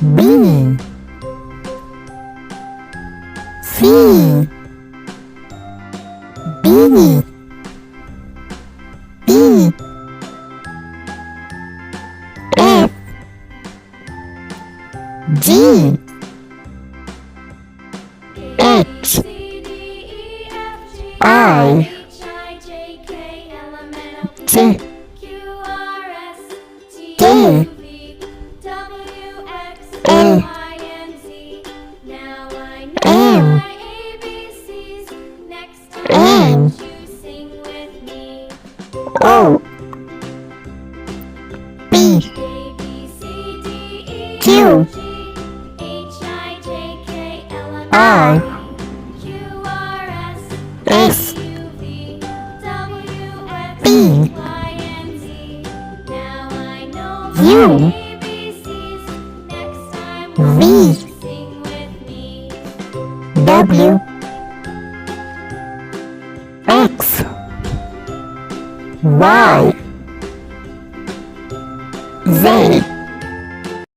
B C D E F G H I J K L M N O P Q R S T U V W X Y Z